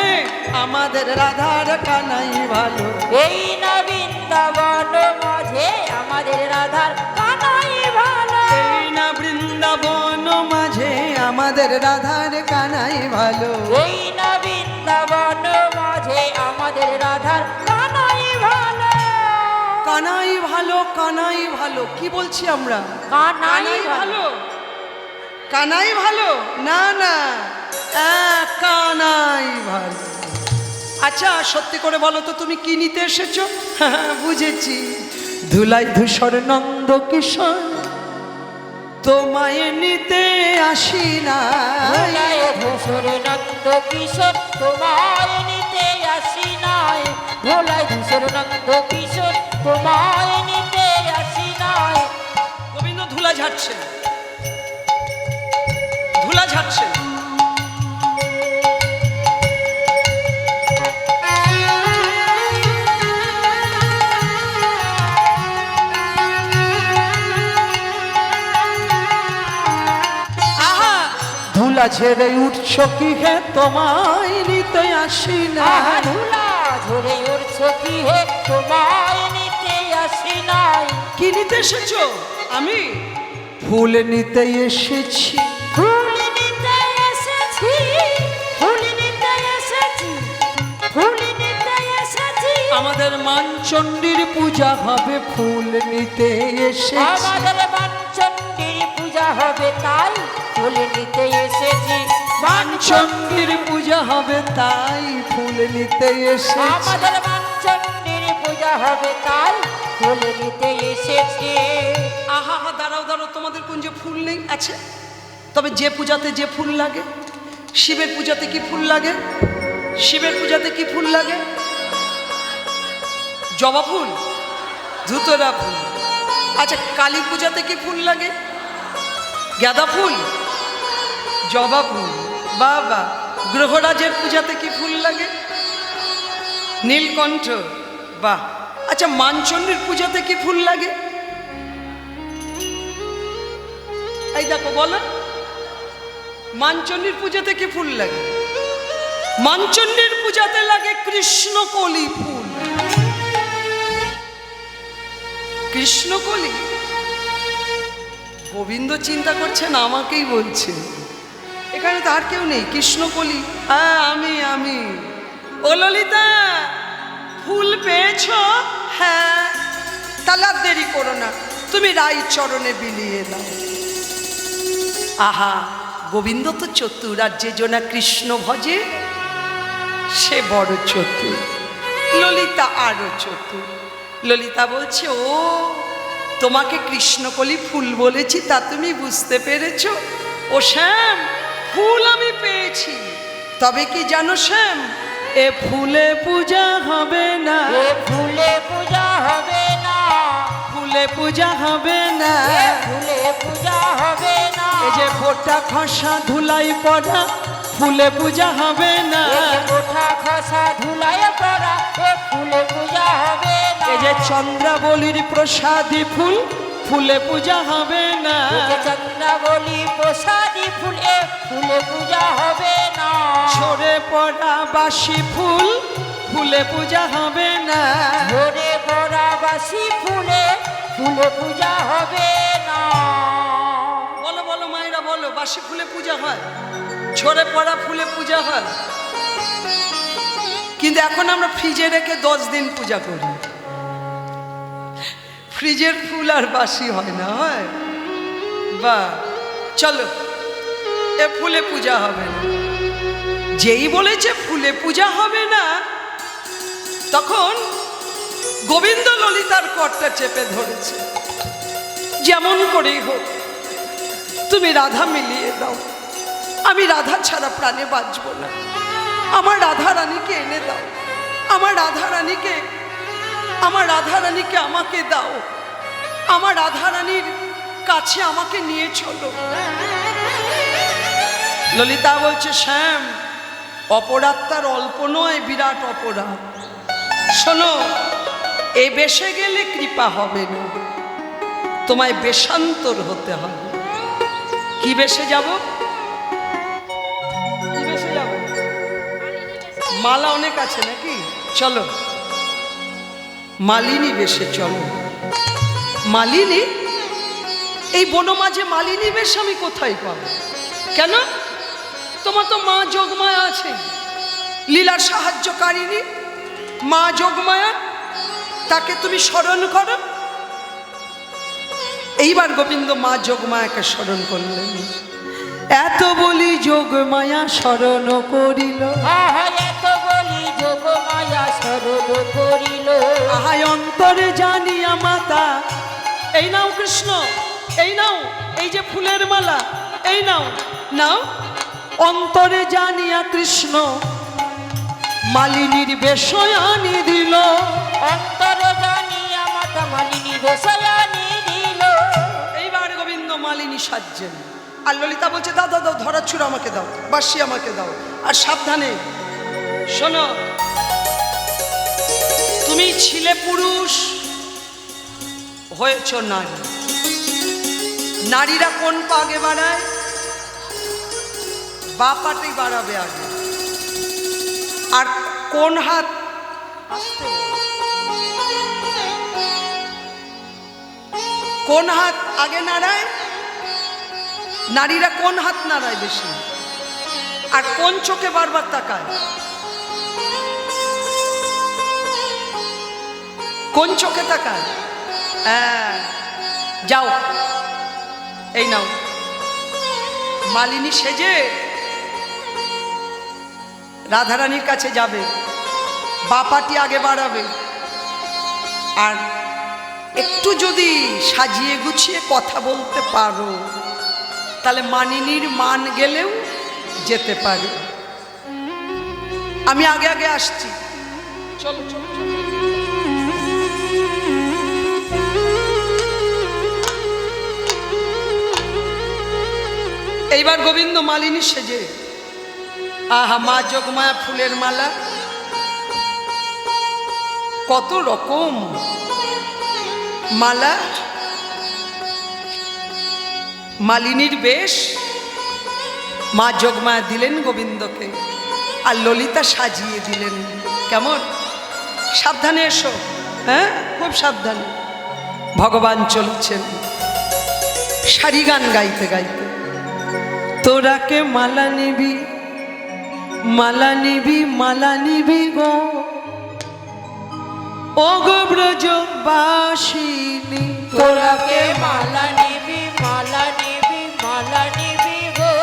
আমাদের রাধার কানাই ভালো, এই না বৃন্দাবন মাঝে আমাদের রাধার কানাই ভালো, এই না বৃন্দাবন মাঝে আমাদের রাধার কানাই ভালো, এই না বৃন্দাবন মাঝে আমাদের রাধার কানাই ভালো, কানাই ভালো, কানাই ভালো। কি বলছি আমরা? কানাই ভালো, কানাই ভালো না, না কানাই ভালো। আচ্ছা সত্যি করে বলো তো, তুমি কি নিতে এসেছো? হ্যাঁ বুঝেছি, ধুলাই ধূসর নন্দ কিশোর তোমায় নিতে আসি না, ভোলায় ধূসর নন্দ কিশোর তোমায় নিতে আসি নাই, ভোলায় ধূসর নন্দ কিশোর তোমায় নিতে আসি নাই। গোবিন্দ ধুলা ঝাড়ছেন, ধুলা ঝাড়ছেন। ঝেড়ে উঠছ কি হে তোমায় নিতে আসি না। আহা ধুলা ঝরে উঠছ কি হে তোমায় নিতে আসি নাই। কি নিতে এসেছো? আমি ফুল নিতে এসেছি। ফুল নিতে এসেছি, ফুল নিতে এসেছি, ফুল নিতে এসেছি। আমাদের মানচণ্ডীর পূজা হবে, ফুল নিতে এসেছি। আমাদের মানচণ্ডীর পূজা হবে তাই ফুল নিতে এসেছি। মানচণ্ডীর পূজা হবে তাই ফুল নিতে এসেছি। আমাদের মানচণ্ডীর পূজা হবে তাই ফুল নিতে এসেছি। আহা হা, দাঁড়াও দাঁড়াও, তোমাদের কুঞ্জে ফুল নেই? আছে। তবে যে পূজাতে যে ফুল লাগে, শিবের পূজাতে কি ফুল লাগে? শিবের পূজাতে কি ফুল লাগে? জবা ফুল, ধুতরা ফুল। আচ্ছা, কালী পূজাতে কি ফুল লাগে? গাঁদা ফুল, জবা ফুল। বাবা, গ্রহরাজের পূজাতে কি ফুল লাগে? নীলকণ্ঠ। বাহ। আচ্ছা, মানচণ্ডীর পূজাতে কি ফুল লাগে? এই দেখো, বলো, মানচণ্ডীর পূজাতে কি ফুল লাগে? মানচণ্ডীর পূজাতে লাগে কৃষ্ণকলি ফুল। কৃষ্ণকলি। গোবিন্দ চিন্তা করছেন আমাকেই বলছে, এখানে তো আর কেউ নেই। কৃষ্ণকলি। হ্যাঁ, আমি। ও ললিতা, ফুল পেয়েছ? হ্যাঁ। তাহলে আর দেরি করো না, তুমি রাই চরণে বিলিয়ে দাও। আহা, গোবিন্দ তো চতুর, আর যে জনা কৃষ্ণ ভজে সে বড় চতুর। ললিতা আরো চতুর। ললিতা বলছে, ও তোমাকে কৃষ্ণকলি ফুল বলেছি, তা তুমি বুঝতে পেরেছ? ও শ্যাম, ফুল আমি পেয়েছি। তবে কি জানো শ্যাম, এ ফুলে পূজা হবে না। এ ফুলে পূজা হবে না। ফুলে পূজা হবে না। এ ফুলে পূজা হবে না। এই যে ফোটা খসা ধুলাই পড়া, ফুলে পূজা হবে না। এ ওঠা খসা ধুলায় পড়া, এ ফুলে পূজা হবে না। এই যে চন্দ্রাবলীর প্রসাদী ফুল, ফুলে পূজা হবে না। এ যে চন্দ্রাবলী প্রসাদী ফুল, এ ফুলে পূজা হবে না। ঝরে পড়া বাসি ফুল, ফুলে পূজা হবে না। ঝরে পড়া বাসি ফুলে, ফুলে পূজা হবে না। বলো বলো মায়েরা, বলো, বাসি ফুলে পূজা হয়, ঝরে পড়া ফুলে পূজা হয়। কিন্তু এখন আমরা ফ্রিজে রেখে 10 দিন পূজা করি। ফ্রিজের ফুল আর বাসি হয় না, হয়? বা চলো, এ ফুলে পূজা হবে না। যেই বলেছে ফুলে পূজা হবে না, তখন গোবিন্দ ললিতার কর্তা চেপে ধরেছে। যেমন করেই হোক তুমি রাধা মিলিয়ে দাও, আমি রাধা ছাড়া প্রাণে বাঁচব না। আমার রাধা রানীকে এনে দাও, আমার রাধা রানীকে, আমার রাধা রানীকে আমাকে দাও, আমার রাধা রানীর কাছে আমাকে নিয়ে চলো। ললিতা বলছে, শ্যাম, অপরাধ তার অল্প নয়, বিরাট অপরাধ। শোনো, এই বেশে গেলে কৃপা হবে না, তোমায় বেশান্তর হতে হবে। কি বেশে যাব? কি বেশে যাব? মালা অনেক আছে নাকি? চলো মালিনী বেশে চলো। মালিনী? এই বনমাঝে মালিনী বেশ আমি কোথায় পাবো? কেন? তোমার তো মা যোগমায়া আছে, লীলার সাহায্যকারিণী মা যোগমায়া, তাকে তুমি স্মরণ করো। এইবার গোবিন্দ মা যোগমায়াকে স্মরণ করলেন। এত বলি যোগমায়া স্মরণ করিল, আহা এত বলি যোগমায়া স্মরণ করিল। আহাই অন্তরে জানিয়া মাতা, এই নাও কৃষ্ণ, এই নাও, এই যে ফুলের মালা, এই নাও, নাও। অন্তরে জানিয়া কৃষ্ণ মালিনীর বেশয় আনি দিল। অন্তরে জানিয়া মাতা মালিনী বেশয় আনি দিল। এইবার গোবিন্দ মালিনী সাজছেন, আর ললিতা বলছে, দাও দাও দাও, ধরা ছুড়ো আমাকে দাও, বাঁশি আমাকে দাও। আর সাবধানে শোনো, তুমি ছিলে পুরুষ, হয়েছ নারী। নারীরা কোন পাগে বাড়ায়? বা পাটেই বাড়াবে আগে। আর কোন হাত কোন হাত আগে নাড়ায়? নারীরা কোন হাত নাড়ায় বেশি? আর কোন চোখে বারবার তাকায়? কোন চোখে তাকায়? হ্যাঁ, যাও, এই নাও মালিনী সেজে রাধারানীর কাছে যাবে, বাপাটি আগে বাড়াবে। আর একটু যদি সাজিয়ে গুছিয়ে কথা বলতে পারো তাহলে মানিনীর মান গেলেও যেতে পারে। আমি আগে আগে আসছি, চলো চলো চলো। এইবার গোবিন্দ মালিনী সেজে, আহা মা যোগমায়া ফুলের মালা, কত রকম মালা, মালিনীর বেশ মা যোগমায়া দিলেন গোবিন্দকে, আর ললিতা সাজিয়ে দিলেন। কেমন? সাবধানে এসো, হ্যাঁ, খুব সাবধানে। ভগবান চলছেন সারি গান গাইতে গাইতে, তোরাকে মালা নিবি, মালা নিবি, মালা নিবি গো, ও গো ব্রজবাসিনী, তোরাকে মালা নিবি, মালা নিবি, মালা নিবি গো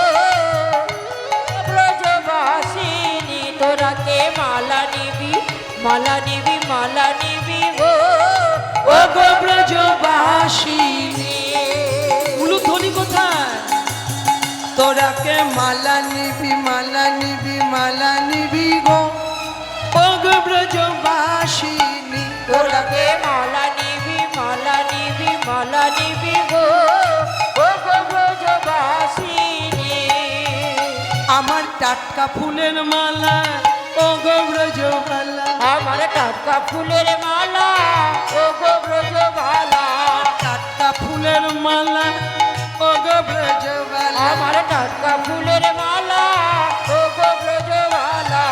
ব্রজবাসিনী, তোরাকে মালা নিবি, মালা নিবি, মালা নিবি গো ও গো ব্রজবাসিনী। উলুধ্বনি কোথায়? তোরাকে মালা নিবি, মালা নিবি, মালা নিবি গো, ও গো ব্রজবাসিনী, তোরাকে মালা নিবি, মালা নিবি, মালা নিবি গো ও গো ব্রজবাসিনী। আমার টাটকা ফুলের মালা, ও গো ব্রজবালা, আমার টাটকা ফুলের মালা, ও গো ব্রজবালা, টাটকা ফুলের মালা, ও গো ব্রজবালা, আমার টাটকা ফুলের মালা, ও গো ব্রজবালা।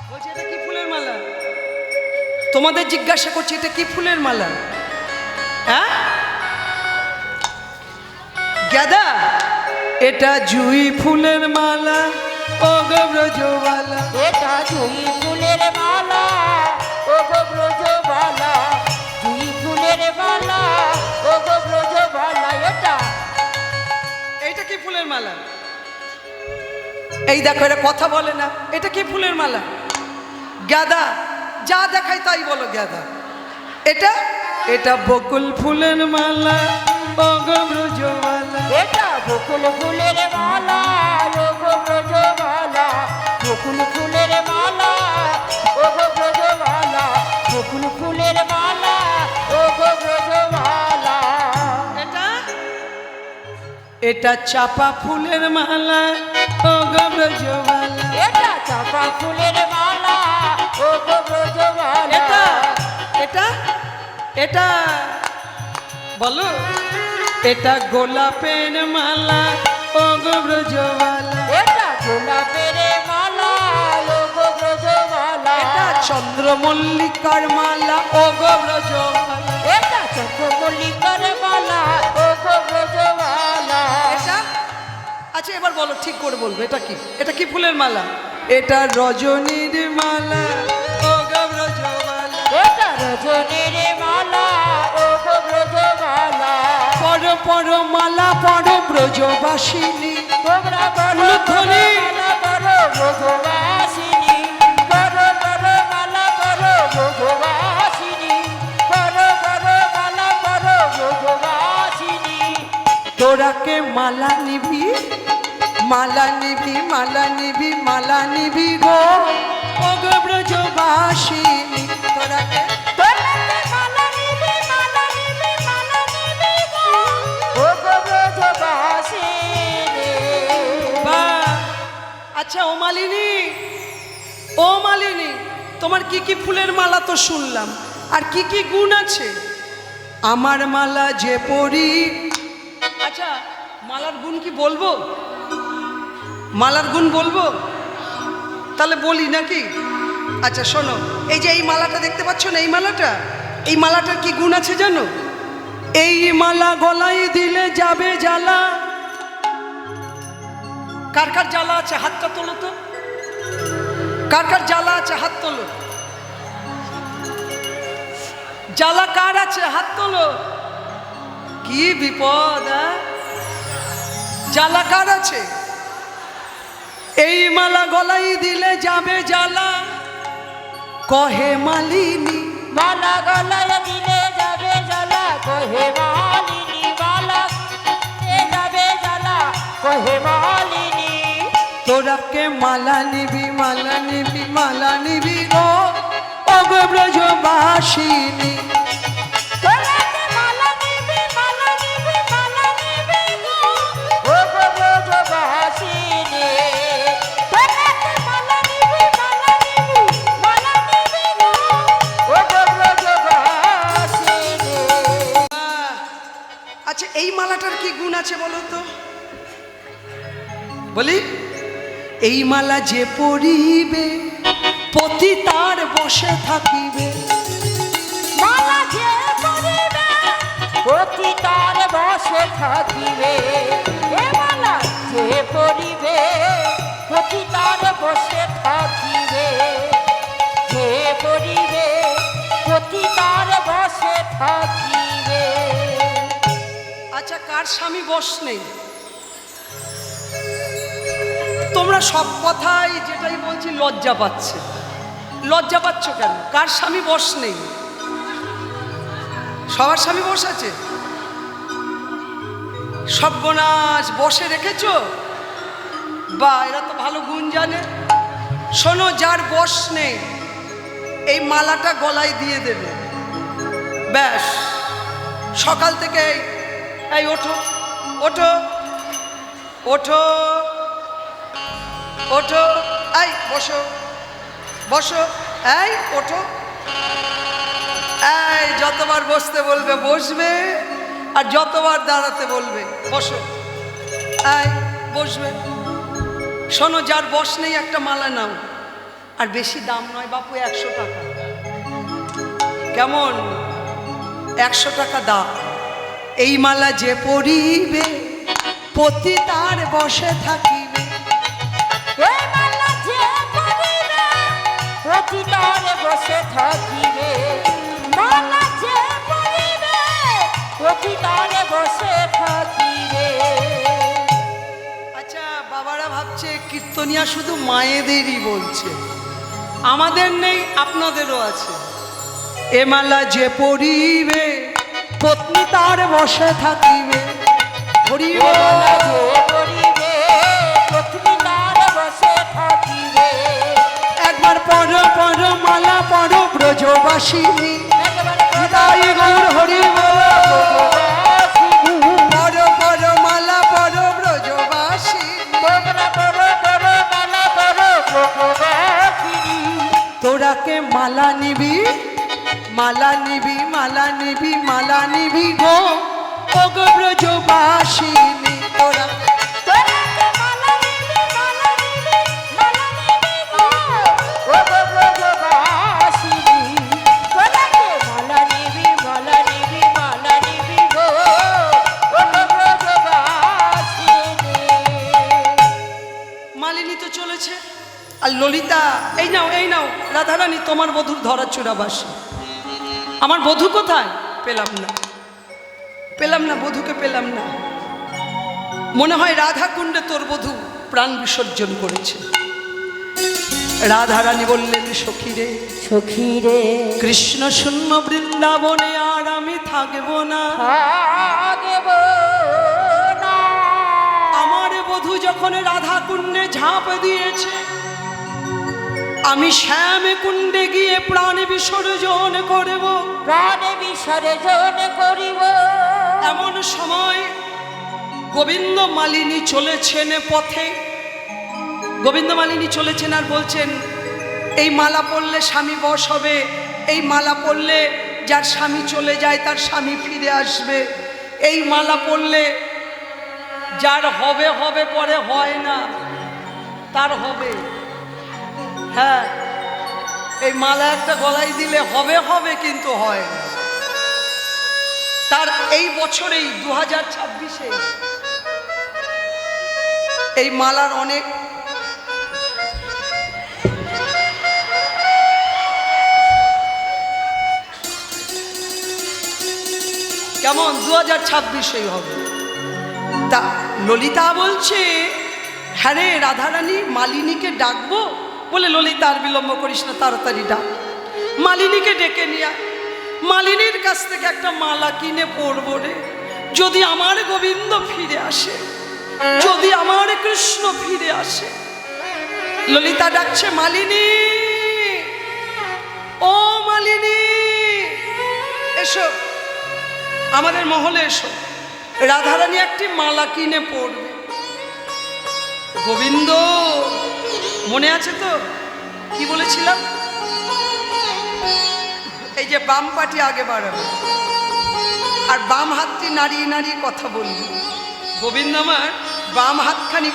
বলছি এটা কি ফুলের মালা? তোমাদের জিজ্ঞাসা করছি এটা কি ফুলের মালা? হ্যাঁ, গাদা, এটা জুই ফুলের মালা, ও গো ব্রজবালা, এটা জুই ফুলের মালা, ও গো ব্রজবালা, জুই ফুলের মালা, ও গো ব্রজবালা। এইটা কি ফুলের মালা? এই দেখো, এটা কথা বলে না, এটা কি ফুলের মালা? গাদা, যা দেখাই তাই বলো গাদা। এটা এটা বকুল ফুলের মালা, ও গো ব্রজবালা, এটা বকুল ফুলের মালা, ও গো ব্রজবালা, বকুল ফুলের মালা, ও গো ব্রজবালা, বকুল ফুলের মালা, ও গো ব্রজবালা। এটা এটা চাপা ফুলের মালা, ও গো ব্রজবালা, এটা চাপা ফুলের মালা, ও গো ব্রজবালা। এটা এটা এটা বলো, এটা গোলাপের মালা, ও গো ব্রজবালা, এটা গোলাপের মালা, ও গো ব্রজবালা। এটা চন্দ্রমল্লিকার মালা, ও গো ব্রজবালা, এটা চন্দ্রমল্লিকার মালা, ও গো ব্রজবালা। এটা আচ্ছা এবার বলো, ঠিক করে বলবো, এটা কি? এটা কি ফুলের মালা? এটা রজনীর মালা, ও গো ব্রজবালা, এটা রজনীর মালা, ও গো ব্রজবালা। পর পর মালা পর ব্রজবাসিনী, তোমরা বড় উলুধ্বনি। মালা বড় ব্রজবাসিনী, বড় বড় মালা বড় ব্রজবাসিনী, বড় বড় মালা বড় ব্রজবাসিনী। তোরাকে মালা নিবি, মালা নিবি, মালা নিবি, মালা নিবি গো, ও গো ব্রজবাসিনী, তোরাকে তোরাকে মালা নিবি, মালা নিবি, মালা নিবি গো, ও গো ব্রজবাসিনী। বা। আচ্ছা ও মালিনী, ও মালিনী, তোমার কি কি ফুলের মালা তো শুনলাম, আর কি কি গুণ আছে? আমার মালা যে পরি, আচ্ছা মালার গুণ কি বলবো? মালার গুণ বলবো? তাহলে বলি নাকি? আচ্ছা শোনো, এই যে এই মালাটা দেখতে পাচ্ছ না, এই মালাটার কি গুণ আছে জানো? এই মালা গলায় দিলে যাবে জ্বালা। কার কার জ্বালা আছে হাতটা তোলো তো। কার কার জ্বালা আছে হাত তোলো। জ্বালা কার আছে হাত তোলো। কি বিপদ! জ্বালা কার আছে? এই মালা গলায় দিলে যাবে জ্বালা, কহে মালিনী। মালা গলায় দিলে যাবে জ্বালা, কহে মালিনী। মালা যাবে জ্বালা, কহে মালিনী। তোরাকে মালা নিবি, মালা নিবি, মালা নিবি গো, ও গো ব্রজবাসিনী। তোরাকে মালা নিবি, মালা নিবি, মালা নিবি গো, ও গো ব্রজবাসিনী। তোরাকে মালা নিবি, মালা নিবি, মালা নিবি গো, ও গো ব্রজবাসিনী। আচ্ছা এই মালাটার কি গুণ আছে বলো তো? বলি, এই মালা যে পরিবে পতি তার বসে থাকিবে। মালা যে পরিবে পতি তার বসে থাকিবে। এ মালা যে পরিবে পতি তার বসে থাকিবে। যে পরিবে পতি তার বসে থাকিবে। আচ্ছা কার স্বামী বস নেই? তোমরা সব কথাই যেটাই বলছি লজ্জা পাচ্ছে। লজ্জা পাচ্ছ কেন? কার স্বামী বস নেই? সবার স্বামী বস আছে। সর্বনাশ, বসে রেখেছ? বা এরা তো ভালো গুণ জানে। শোনো, যার বস নেই এই মালাটা গলায় দিয়ে দেবে, ব্যাস। সকাল থেকে এই ওঠো ওঠো ওঠো ওঠো, এই বসো বসো, এই ওঠো, এই যতবার বসতে বলবে বসবে, আর যতবার দাঁড়াতে বলবে বসো, এই বসবে। শোনো, যার বস নেই একটা মালা নাও, আর বেশি দাম নয় বাপু, 100 টাকা। কেমন? 100 টাকা দাম। এই মালা যে পরিবে পতি তার বসে থাকিবে। এই মালা যে পরিবে পতি তার বসে থাকিবে। মালা যে পরিবে পতি তার বসে থাকিবে। আচ্ছা বাবারা ভাবছে কীর্তনিয়া শুধু মায়েদেরই বলছে, আমাদের নেই, আপনাদেরও আছে। এ মালা যে পরিবে পত্নী তার বসে থাকিবে। হরি এ মালা যে পরিবে পতি তার বসে থাকিবে। একবার পড়ো পড়ো মালা পড়ো ব্রজবাসিনী। হৃদয় গৌর হরি বলো, পড়ো পড়ো মালা পড়ো ব্রজবাসিনী। তোরাকে মালা নিবি, মালা নিবি, মালা নিবি, মালা নিবি গো, ও গো ব্রজবাসিনী। তোরা তোরাকে মালা নিবি, মালা নিবি, মালা নিবি গো, ও গো ব্রজবাসিনী। তোরাকে মালা নিবি, মালা নিবি, মালা নিবি গো, ও গো ব্রজবাসিনী। মালিনী তো চলেছে, আর ললিতা, এই নাও এই নাও রাধারানী, তোমার বধূর ধরাচূড়া বাসী। আমার বধূ কোথায়? পেলাম না, পেলাম না, বধূকে পেলাম না। মনে হয় রাধা কুণ্ডে তোর বধূ প্রাণ বিসর্জন করেছে। রাধারানী বললেন, সখীরে সখীরে কৃষ্ণ শূন্য বৃন্দাবনে আর আমি থাকবো না। থাকব না। আমার বধূ যখন রাধা কুণ্ডে ঝাঁপ দিয়েছে, আমি শ্যাম কুণ্ডে গিয়ে প্রাণ বিসর্জন করব। প্রাণ বিসর্জন করিব। এমন সময় গোবিন্দ মালিনী চলেছেন পথে। গোবিন্দ মালিনী চলেছেন আর বলছেন, এই মালা পরলে স্বামী বশ হবে, এই মালা পরলে যার স্বামী চলে যায় তার স্বামী ফিরে আসবে, এই মালা পরলে যার হবে হবে পরে হয় না, তার হবে। হ্যাঁ, এই মালা একটা গলায় দিলে হবে হবে, কিন্তু হয় না। তার এই বছরেই 2026-এ এই মালার অনেক কেমন 2026-এই হবে। তা ললিতা বলছে, হ্যাঁ রে রাধারানী, মালিনীকে ডাকবো? বলে ললিতা আর বিলম্ব করিস না, তাড়াতাড়ি ডাক। মালিনীকে ডেকে নিয়ে মালিনীর কাছ থেকে একটা মালা কিনে পরবো রে, যদি আমার গোবিন্দ ফিরে আসে, যদি আমার কৃষ্ণ ফিরে আসে। ললিতা ডাকছে, মালিনী, ও মালিনী, এসো আমাদের মহলে এসো, রাধারানী একটি মালা কিনে পরবে। গোবিন্দ, মনে আছে তো কি বলেছিলাম? এই যে বাম পাটি আগে বাড়াবে আর বাম হাতটি নাড়িয়ে নাড়িয়ে কথা বলবে। গোবিন্দ আমার বাম হাতখানি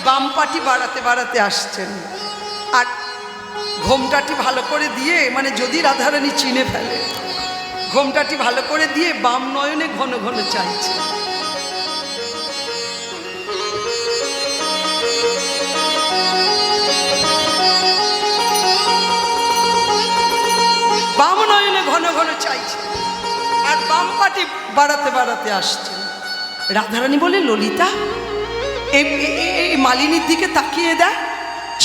বাম পাটি বাড়াতে বাড়াতে আসছেন, আর ঘোমটাটি ভালো করে দিয়ে, মানে যদি রাধারানী চিনে ফেলে, ঘোমটাটি ভালো করে দিয়ে বাম নয়নে ঘন ঘন চাইছে। বাম নয়নে ঘন ঘন চাইছে আর বাম পাটি বাড়াতে বাড়াতে আসছে। রাধারানী বলে, ললিতা, এই মালিনীর দিকে তাকিয়ে দেয়,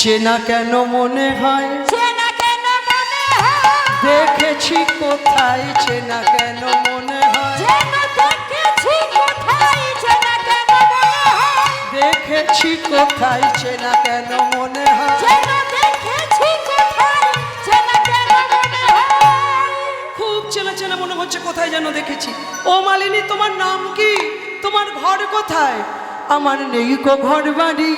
চেনা কেন মনে হয়, চেনা কেন মনে হয়, দেখেছি কোথায়, চেনা কেন মনে হয়, যেন দেখেছি কোথায়, চেনা কেন মনে হয়, দেখেছি কোথায়, চেনা কেন মনে হয়, যেন দেখেছি কোথায়, চেনা কেন মনে হয়। খুব চেনা চেনা মনে হচ্ছে, কোথায় যেন দেখেছি। ও মালিনী, তোমার নাম কি, তোমার ঘর কোথায়? আমার নেই কো ঘর বাড়ি,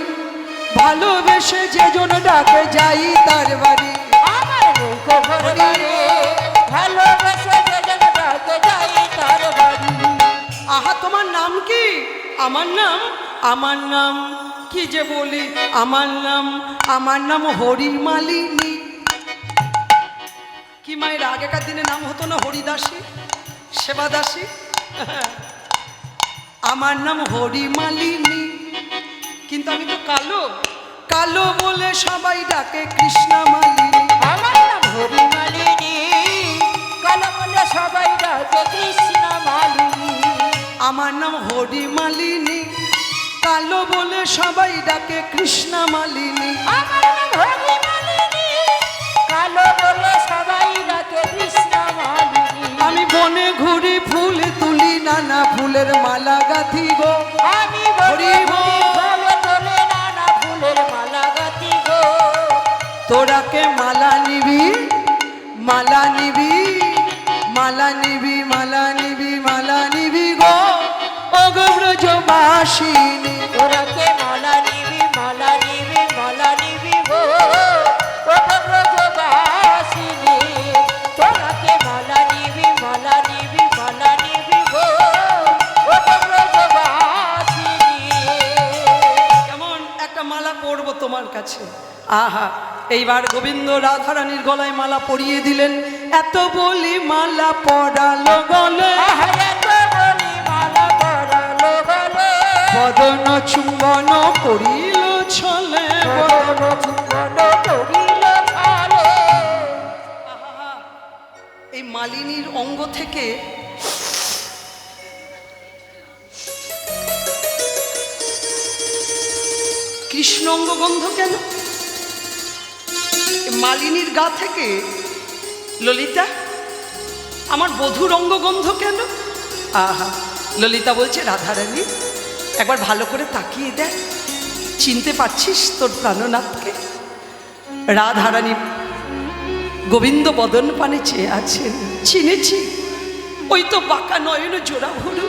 ভালোবেসে যে জন ডাকে যাই তার বাড়ি। আমার নৌকো ঘর বাড়ি, ভালোবেসে যেজন ডাকে যাই তার বাড়ি। আহা, তোমার নাম কি? আমার নাম কি যে বলি, আমার নাম হরি মালিনী। কি মায়ের আগেকার দিনে নাম হতো না হরিদাসী, সেবাদাসী? আমার নাম হরি মালিনী, কিন্তু আমি তো কালো, কালো বলে সবাই ডাকে কৃষ্ণা মালিনী। আমার নাম হরি মালিনী, কালো বলে সবাই ডাকে কৃষ্ণ মালিনী। আমার নাম হরি মালিনী, কালো বলে সবাই ডাকে কৃষ্ণা মালিনী। আমার নাম হরি মালিনী, কালো বলে সবাই ডাকে কৃষ্ণ মালিনী। আমি বনে ঘুরি, ফুল তুলি, নানা ফুলের মালা গাঁথি গো। আমি বলি ফুল তোলে, নানা ফুলের মালা গাঁথি গো। তোরা কে মালা নিবি, মালা নিবি, মালা নিবি, মালা নিবি, মালা নিবি গো, ও গো ব্রজবাসিনী। তোরা কে মালা নিবি, মালা নিবি, মালা নিবি গো, ও ব্রজবাসিনী। তোরা কে মালা নিবি, মালা নিবি, মালা নিবি গো, ও ব্রজবাসিনী। কেমন একটা মালা পরবো তোমার কাছে। আহা, এইবার গোবিন্দ রাধারানীর গলায় মালা পরিয়ে দিলেন। এত বলি মালা পরালো গলে, এত বলি মালা পরালো গলে, বদন চুম্বন করিল ছলে। বদন চুম্বন করিল ছলে। আহা, এই মালিনীর অঙ্গ থেকে কৃষ্ণ অঙ্গ গন্ধ কেন? মালিনীর গা থেকে ললিতা, আমার বধূর অঙ্গ গন্ধ কেন? আহা, ললিতা বলছে, রাধারানী একবার ভালো করে তাকিয়ে দেখ, চিনতে পারছিস তোর প্রাণনাথকে? রাধারানী গোবিন্দ বদন পানে চেয়ে আছেন। চিনেছি, ওই তো বাঁকা নয়ন জোড়া ভরু,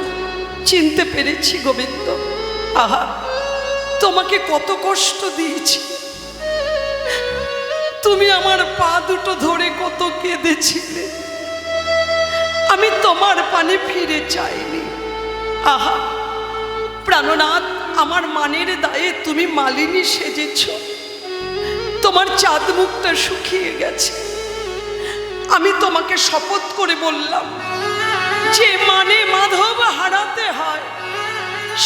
চিনতে পেরেছি গোবিন্দ। আহা, তোমাকে কত কষ্ট দিয়েছি, তুমি আমার পা দুটো ধরে কত কেঁদেছিলে, আমি তোমার পানে ফিরে চাইনি। আহা প্রাণনাথ, আমার মানের দায়ে তুমি মালিনী সেজেছ, তোমার চাঁদ মুখটা শুকিয়ে গেছে। আমি তোমাকে শপথ করে বললাম, যে মানে মাধব হারাতে হয়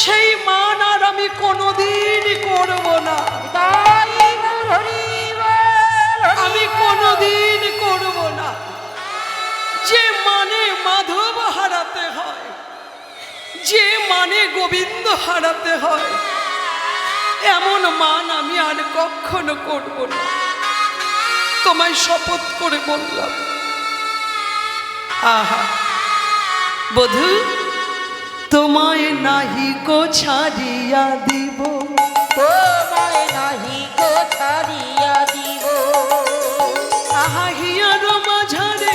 সেই মান আর আমি কোনোদিন করব না। তাই হরি বল, আমি কোনোদিন করব না। যে মানে মাধব হারাতে হয়, যে মানে গোবিন্দ হারাতে হয়, এমন মান আমি আর কখনো করব না। তোমায় শপথ করে বললাম। আহা বধূ, তোমায় নাহি কো ছাড়িয়া দিব, তোমায় নাহি গো ছাড়িয়া দিব। আহা হিয়ার মাঝারে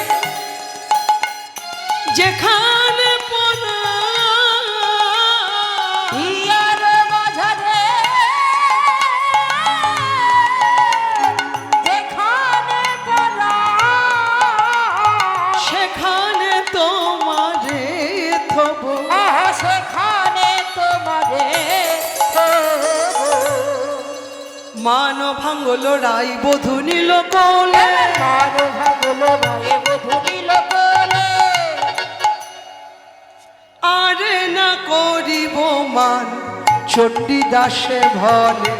যেখানে পোনা, হিয়ার মাঝারে যেখানে পরাণ, সেখানে তোমারে থব। আহা সেখানে তোমারে থব। মান ভাঙল রাই বধূ নিল কোলে, মান ভাঙল রায় বধূ নিল কোলে। আরে না করিব মান চণ্ডীদাসে ভলে,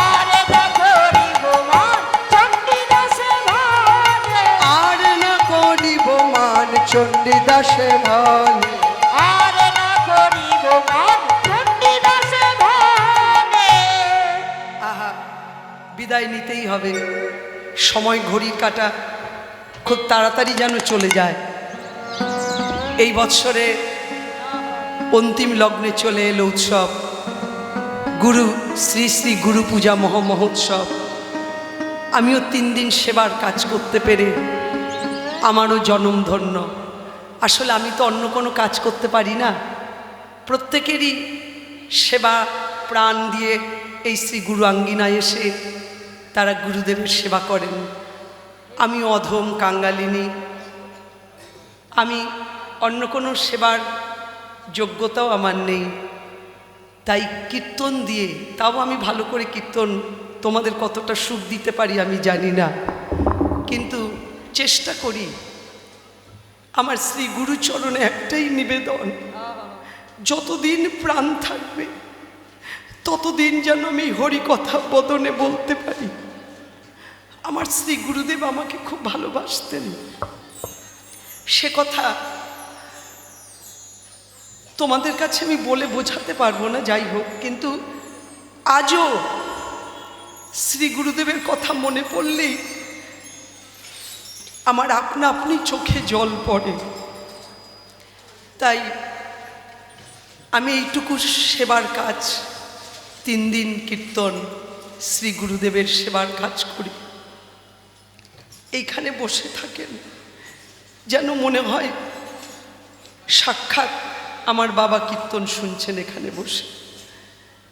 আরে না করিব মান চণ্ডীদাসে ভলে। আর না করিব মান চণ্ডীদাসে ভলে। আরে না করিব মান চণ্ডীদাসে ভলে। আহা বিদায় নিতেই হবে। সময় ঘড়ির কাঁটা খুব তাড়াতাড়ি যেন চলে যায়। এই বৎসরে অন্তিম লগ্নে চলে এলো উৎসব, গুরু শ্রী শ্রী গুরু পূজা মহোৎসব। আমিও 3 দিন সেবার কাজ করতে পেরে আমারও জনম ধন্য। আসলে আমি তো অন্য কোনো কাজ করতে পারি না। প্রত্যেকেরই সেবা প্রাণ দিয়ে এই শ্রী গুরু আঙ্গিনায় এসে তারা গুরুদেবের সেবা করেন। আমি অধম কাঙ্গালিনী, আমি অন্য কোনো সেবার যোগ্যতাও আমার নেই। তাই কীর্তন দিয়ে, তাও আমি ভালো করে কীর্তন তোমাদের কতটা সুখ দিতে পারি আমি জানি না, কিন্তু চেষ্টা করি। আমার শ্রী গুরুচরণে একটাই নিবেদন, যতদিন প্রাণ থাকবে ততদিন যেন আমি হরি কথা বদনে বলতে পারি। আমার শ্রী গুরুদেব আমাকে খুব ভালোবাসতেন, সে কথা তোমাদের কাছে আমি বলে বোঝাতে পারবো না। যাই হোক, কিন্তু আজও শ্রী গুরুদেবের কথা মনে পড়লেই আমার আপনা আপনি চোখে জল পড়ে। তাই আমি এইটুকু সেবার কাজ, 3 দিন কীর্তন শ্রী গুরুদেবের সেবার কাজ করি। এইখানে বসে থাকেন, যেন মনে হয় সাক্ষাৎ আমার বাবা কীর্তন শুনছেন এখানে বসে।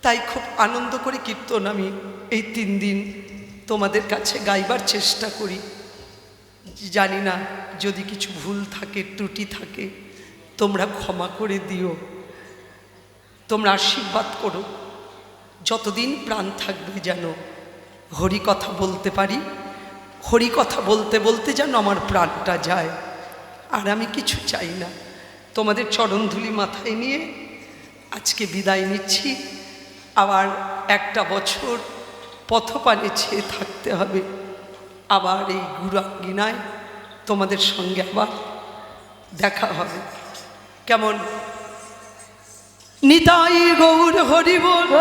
তাই খুব আনন্দ করে কীর্তন আমি এই 3 দিন তোমাদের কাছে গাইবার চেষ্টা করি। জানি না যদি কিছু ভুল থাকে, ত্রুটি থাকে, তোমরা ক্ষমা করে দিও। তোমরা আশীর্বাদ করো, যতদিন প্রাণ থাকবে যেন হরি কথা বলতে পারি। হরি কথা বলতে বলতে যেন আমার প্রাণটা যায়। আর আমি কিছু চাই না। তোমাদের চরণধুলি মাথায় নিয়ে আজকে বিদায় নিচ্ছি। আবার একটা বছর পথপানে ছেয়ে থাকতে হবে। আবার এই গুরুআজ্ঞায় তোমাদের সঙ্গে আবার দেখা হবে। কেমন? নিতাই গৌর হরি বল।